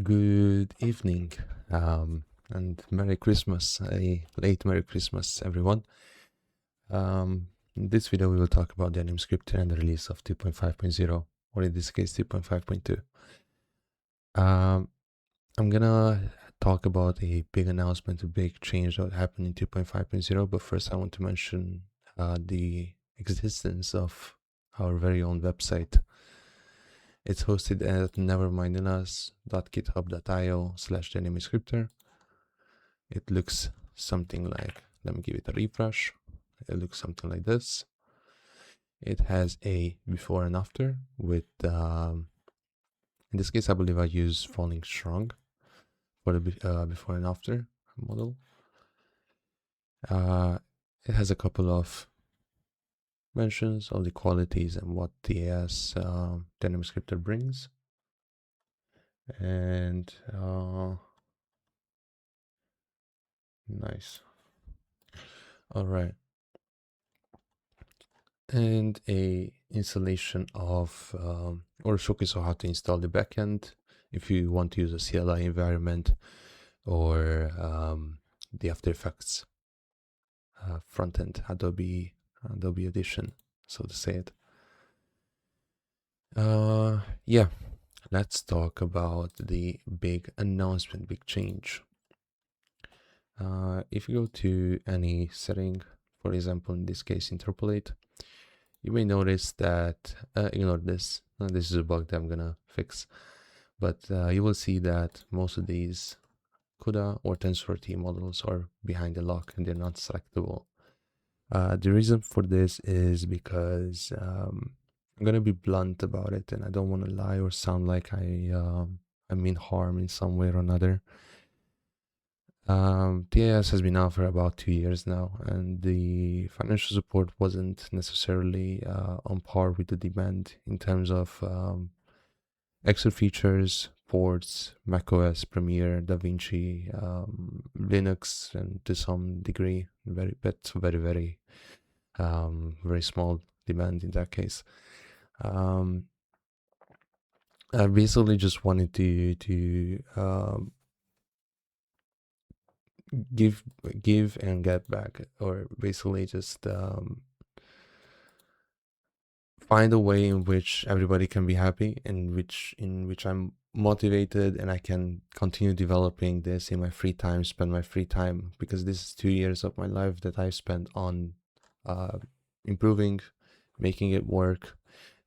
Good evening, and Merry Christmas, a late Merry Christmas, everyone. In this video, we will talk about the Anim scripter and the release of 2.5.0, or in this case, 2.5.2. I'm gonna talk about a big announcement, a big change that happened in 2.5.0, but first I want to mention the existence of our very own website. It's hosted at nevermindinus.github.io/dynamicscripter. It looks something like, let me give it a refresh. It looks something like this. It has a before and after with, in this case, I believe I use Falling Strong for the before and after model. It has a couple of mentions of the qualities and what TAS Dynamic Scripter brings. And nice. All right. And a installation of or a showcase of how to install the backend if you want to use a CLI environment or the After Effects front-end Adobe edition, so to say it. Yeah, let's talk about the big announcement, big change. If you go to any setting, for example, in this case, Interpolate, you may notice that, ignore this, this is a bug that I'm gonna fix, but you will see that most of these CUDA or TensorRT models are behind the lock and they're not selectable. The reason for this is because I'm gonna be blunt about it, and I don't want to lie or sound like I mean harm in some way or another. TAS has been out for about 2 years now, and the financial support wasn't necessarily on par with the demand in terms of extra features, ports, macOS, Premiere, DaVinci, Linux, and to some degree, very small demand in that case. I basically just wanted to give and get back, or basically just find a way in which everybody can be happy, in which I'm motivated and I can continue developing this in my free time, spend my free time, because this is 2 years of my life that I've spent on improving, making it work.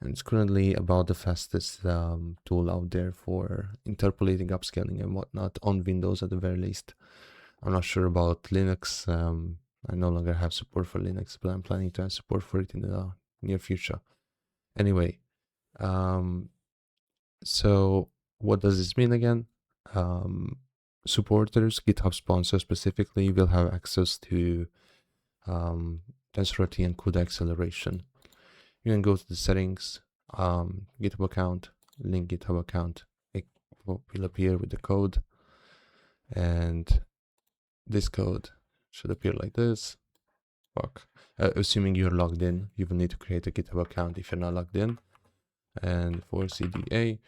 And it's currently about the fastest tool out there for interpolating, upscaling, and whatnot on Windows at the very least. I'm not sure about Linux. I no longer have support for Linux, but I'm planning to have support for it in the near future. Anyway, so what does this mean again? Supporters, GitHub sponsors specifically, will have access to TensorRT and CUDA acceleration. You can go to the settings, GitHub account, link GitHub account. It will appear with the code, and this code should appear like this. Assuming you're logged in, you will need to create a GitHub account if you're not logged in. And for CDA,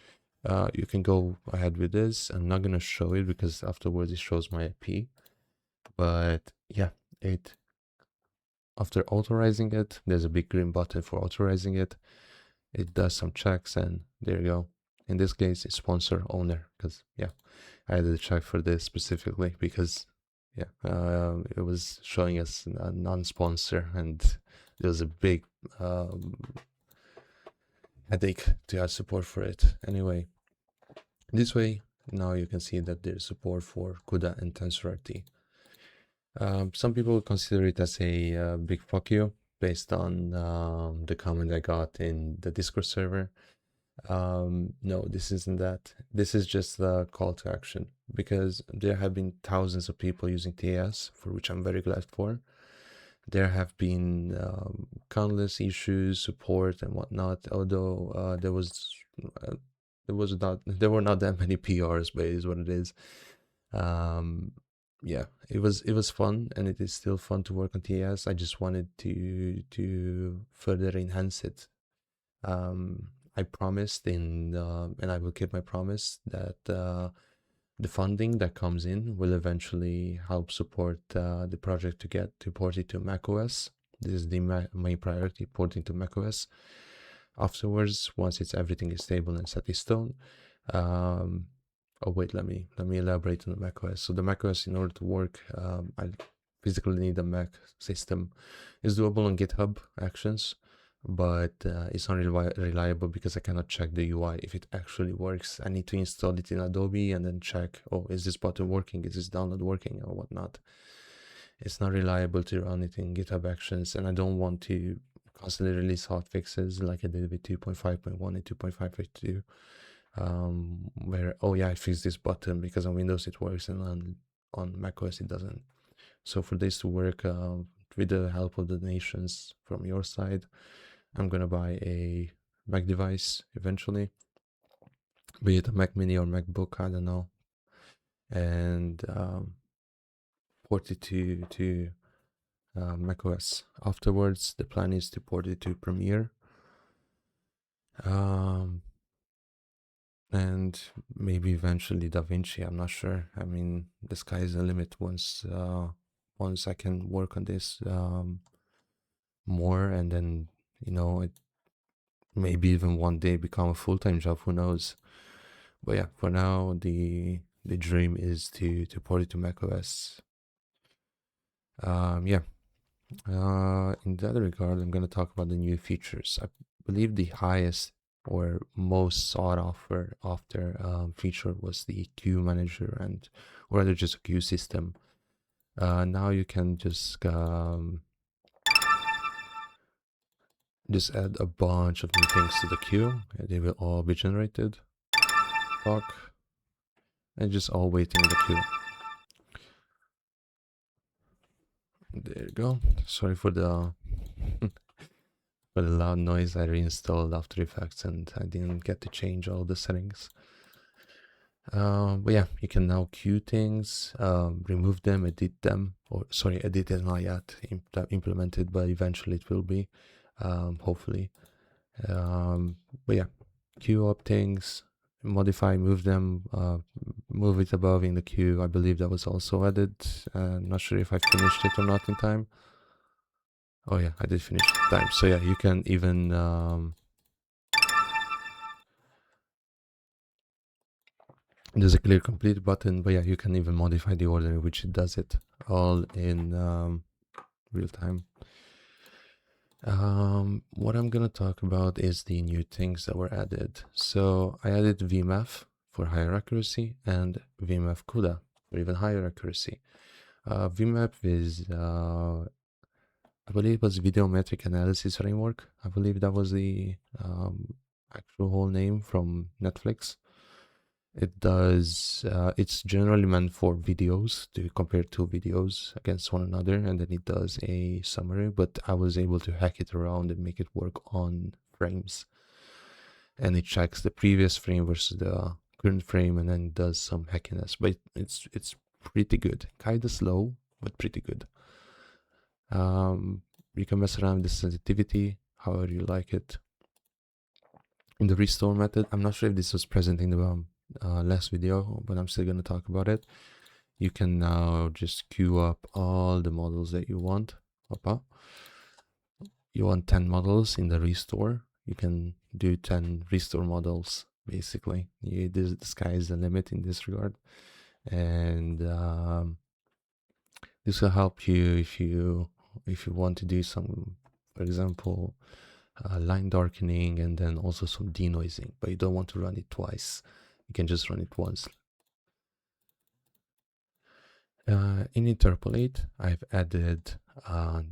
you can go ahead with this. I'm not going to show it because afterwards it shows my IP. But yeah, after authorizing it, there's a big green button for authorizing it. It does some checks, and there you go. In this case, it's sponsor owner, because yeah, I added a check for this specifically because yeah, it was showing us a non-sponsor, and there was a big headache to add support for it. Anyway, this way, now you can see that there's support for CUDA and TensorRT. Some people consider it as a big fuck you based on the comment I got in the Discord server. No, this isn't that. This is just the call to action, because there have been thousands of people using TAS, for which I'm very glad for. There have been countless issues, support, and whatnot. Although there were not that many PRs, but it is what it is. Yeah, it was fun, and it is still fun to work on TAS. I just wanted to further enhance it. I promised and I will keep my promise that the funding that comes in will eventually help support the project to get to port it to macOS. This is the main priority, porting to macOS. Afterwards, once everything is stable and set in stone, um, oh wait, let me elaborate on the macOS. So the macOS, in order to work, I physically need a Mac system. It's doable on GitHub Actions, but it's not reliable because I cannot check the UI if it actually works. I need to install it in Adobe and then check, oh, is this button working? Is this download working or whatnot? It's not reliable to run it in GitHub Actions, and I don't want to constantly release hotfixes like I did with 2.5.1 and 2.5.2, where, oh yeah, I fixed this button because on Windows it works and on macOS it doesn't. So for this to work, with the help of donations from your side, I'm gonna buy a Mac device eventually, be it a Mac Mini or MacBook, I don't know, and port it to macOS. Afterwards, the plan is to port it to Premiere, and maybe eventually DaVinci. I'm not sure. I mean, the sky is the limit. Once I can work on this more, and then it maybe even one day become a full-time job. Who knows? But yeah, for now, the dream is to port it to macOS. Yeah. In that regard, I'm going to talk about the new features. I believe the highest or most sought after feature was the queue manager, and or rather just a queue system. Now you can just add a bunch of new things to the queue. They will all be generated. Talk, and just all waiting in the queue. There you go. Sorry for the for the loud noise. I reinstalled After Effects and I didn't get to change all the settings. But yeah, you can now queue things, remove them, edit them, or sorry, edit is not yet implemented, but eventually it will be, hopefully. But yeah, queue up things, modify, move them, move it above in the queue. I believe that was also added. Not sure if I finished it or not in time. Oh yeah, I did finish in time. So yeah, you can even there's a clear complete button, but yeah, you can even modify the order in which it does it, all in real time. What I'm gonna talk about is the new things that were added. So I added VMAF for higher accuracy and VMAF CUDA for even higher accuracy. VMAF is, I believe it was Video Metric Analysis Framework. I believe that was the actual whole name from Netflix. It does, it's generally meant for videos, to compare two videos against one another, and then it does a summary, but I was able to hack it around and make it work on frames. And it checks the previous frame versus the current frame, and then does some hackiness, but it's pretty good. Kinda slow, but pretty good. You can mess around with the sensitivity, however you like it. In the restore method, I'm not sure if this was present in the last video, but I'm still going to talk about it. You can now just queue up all the models that you want. You want 10 models in the restore. You can do 10 restore models, basically. The sky is the limit in this regard. And this will help you if you want to do some, for example, line darkening and then also some denoising, but you don't want to run it twice. You can just run it once. In Interpolate, I've added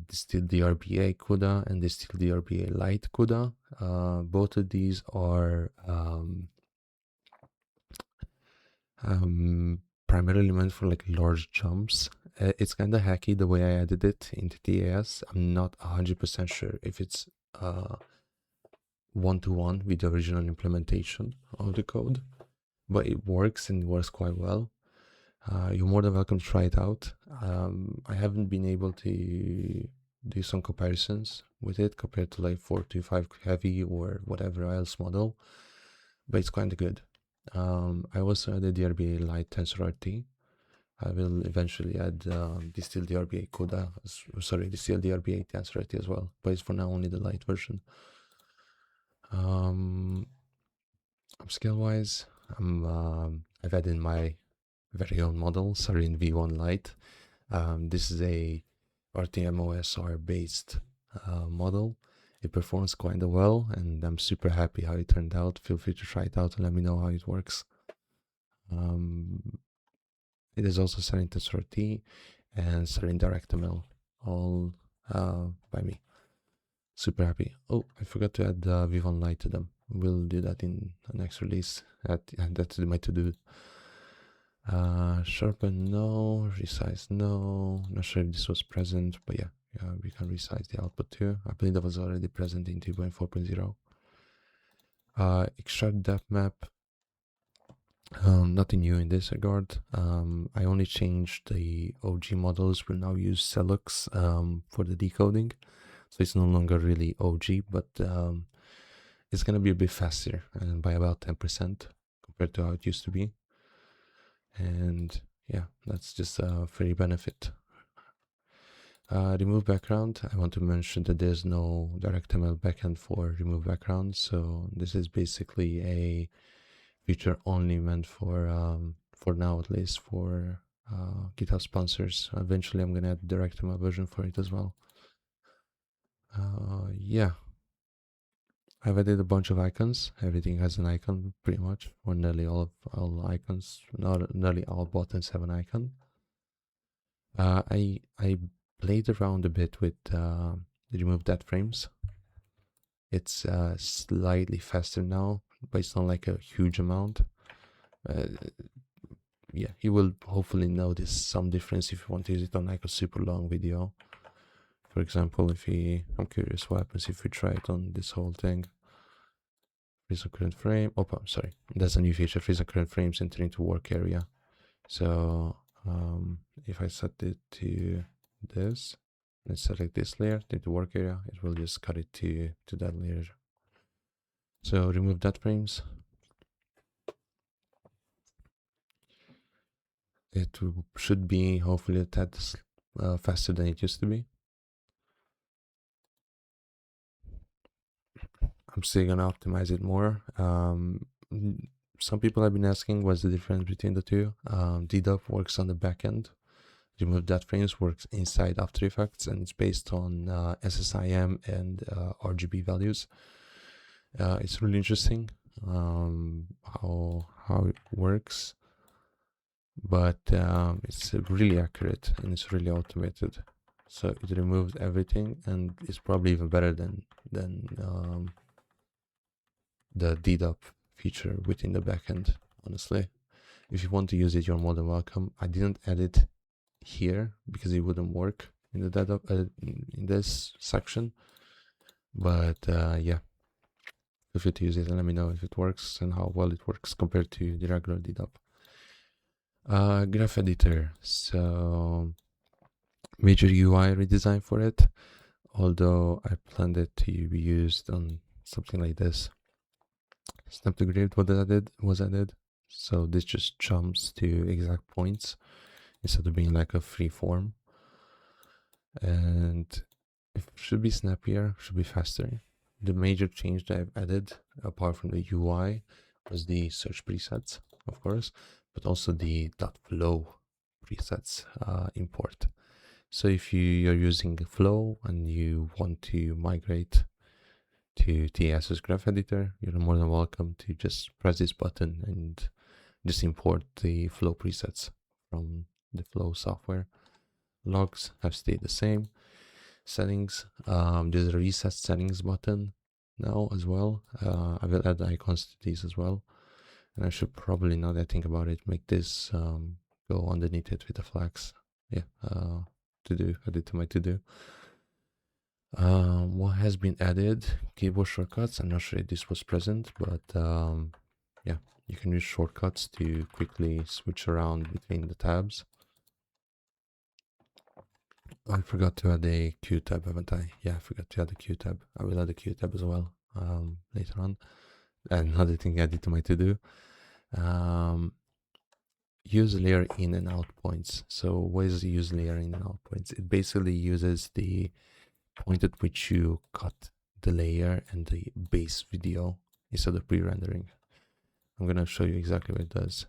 Distill DRBA CUDA and Distill DRBA Lite CUDA. Both of these are primarily meant for like large jumps. It's kind of hacky the way I added it into TAS. I'm not 100% sure if it's one-to-one with the original implementation of the code, but it works and it works quite well. You're more than welcome to try it out. I haven't been able to do some comparisons with it compared to like 425 heavy or whatever else model, but it's kind of good. I also added the RBA Lite TensorRT. I will eventually add Distill the RBA Coda, Distill the RBA TensorRT as well, but it's for now only the Lite version. Upscale wise, I've added my very own model, Sarin V1 Lite. This is a RTMOSR based model. It performs quite well, and I'm super happy how it turned out. Feel free to try it out and let me know how it works. It is also Sarin TensorRT and Sarin DirectML, all by me. Super happy. Oh, I forgot to add V1 Lite to them. We'll do that in the next release. That's my to-do. Sharpen, no. Resize, no. Not sure if this was present, but yeah, we can resize the output too. I believe that was already present in 3.4.0. Extract depth map. Nothing new in this regard. I only changed the OG models. We'll now use Celux for the decoding. So it's no longer really OG, but it's going to be a bit faster and by about 10% compared to how it used to be. And yeah, that's just a free benefit. Remove background. I want to mention that there's no DirectML backend for remove background. So this is basically a feature only meant for now, at least for GitHub sponsors. Eventually I'm going to add DirectML version for it as well. Yeah, I've added a bunch of icons. Everything has an icon pretty much, or nearly all icons. Not nearly all buttons have an icon. I played around a bit with the remove dead frames. It's slightly faster now, but it's not like a huge amount. Yeah, you will hopefully notice some difference if you want to use it on like a super long video. For example, I'm curious what happens if we try it on this whole thing. Freeze on current frame. Oh, I'm sorry. That's a new feature. Freeze on current frames enter into work area. So if I set it to this, let's select this layer, take the work area, it will just cut it to that layer. So remove that frames. It should be hopefully a tad faster than it used to be. I'm still gonna optimize it more. Some people have been asking what's the difference between the two. DDOP works on the back end. Remove that frames works inside After Effects, and it's based on SSIM and RGB values. It's really interesting how it works, but it's really accurate and it's really automated. So it removes everything, and it's probably even better than the DDOP feature within the backend. Honestly, if you want to use it, you're more than welcome. I didn't add it here because it wouldn't work in the DDOP in this section, but yeah, feel free to use it and let me know if it works and how well it works compared to the regular DDOP. Graph editor. So major UI redesign for it, although I planned it to be used on something like this. Snap to grid was added. So this just jumps to exact points instead of being like a free form. And it should be snappier, should be faster. The major change that I've added, apart from the UI, was the search presets, of course, but also the .flow presets import. So if you're using Flow and you want to migrate to TS's graph editor, you're more than welcome to just press this button and just import the Flow presets from the Flow software. Logs have stayed the same. Settings, there's a reset settings button now as well. I will add icons to these as well, and I should probably, now that I think about it, make this go underneath it with a flags. Yeah, add it to my to-do. What has been added? Keyboard shortcuts. I'm not sure if this was present, but yeah, you can use shortcuts to quickly switch around between the tabs. I forgot to add a Q tab, haven't I? Yeah, I forgot to add a Q tab. I will add a Q tab as well later on. And another thing added to my to-do. Use layer in and out points. So what is use layer in and out points? It basically uses the point at which you cut the layer and the base video instead of pre-rendering. I'm gonna show you exactly what it does.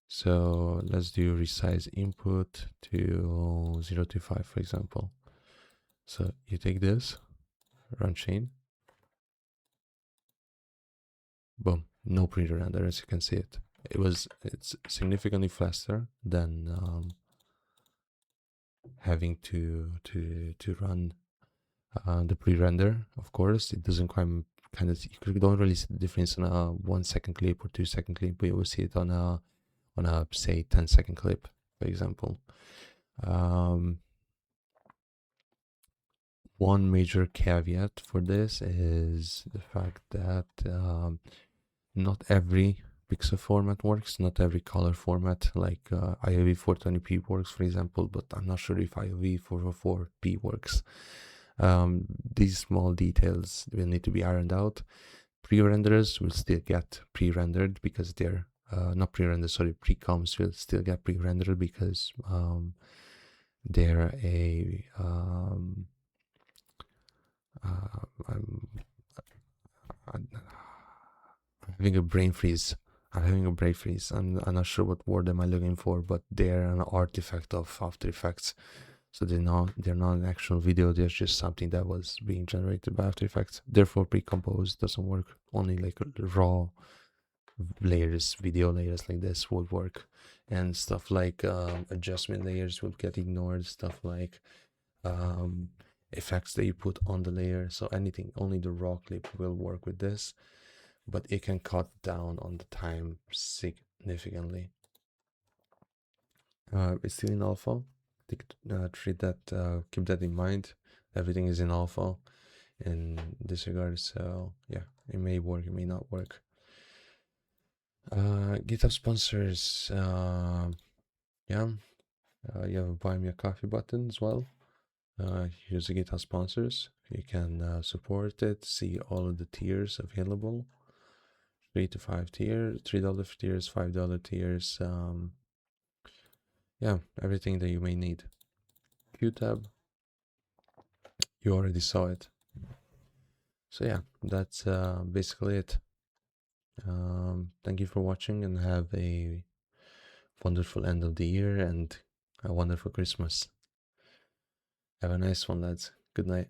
So let's do resize input to 0 to 5, for example. So you take this, run chain, boom, no pre-render as you can see it. It's significantly faster than having to run the pre-render. Of course, it doesn't quite you don't really see the difference on a 1 second clip or 2 second clip, but you will see it on a say 10-second clip, for example. One major caveat for this is the fact that not every pixel format works, not every color format, like IOV 420p works, for example, but I'm not sure if IOV 404p works. These small details will need to be ironed out. Pre-renderers will still get pre-rendered because they're not pre-rendered, sorry, pre-coms will still get pre-rendered because they're a I'm having a brain freeze. I'm not sure what word am I looking for, but they're an artifact of After Effects. So they're not an actual video, they're just something that was being generated by After Effects. Therefore pre-composed doesn't work. Only like raw layers, video layers like this would work. And stuff like adjustment layers would get ignored, stuff like effects that you put on the layer. So anything, only the raw clip will work with this, but it can cut down on the time significantly. It's still in alpha. Keep that in mind. Everything is in alpha in this regard. So yeah, it may work, it may not work. GitHub sponsors. Yeah, you have a buy me a coffee button as well. Here's the GitHub sponsors. You can support it, see all of the tiers available. 3 to 5 tiers, $3 tiers, $5 tiers. Yeah, everything that you may need. QTab, you already saw it. So yeah, that's basically it. Thank you for watching and have a wonderful end of the year and a wonderful Christmas. Have a nice one, lads. Good night.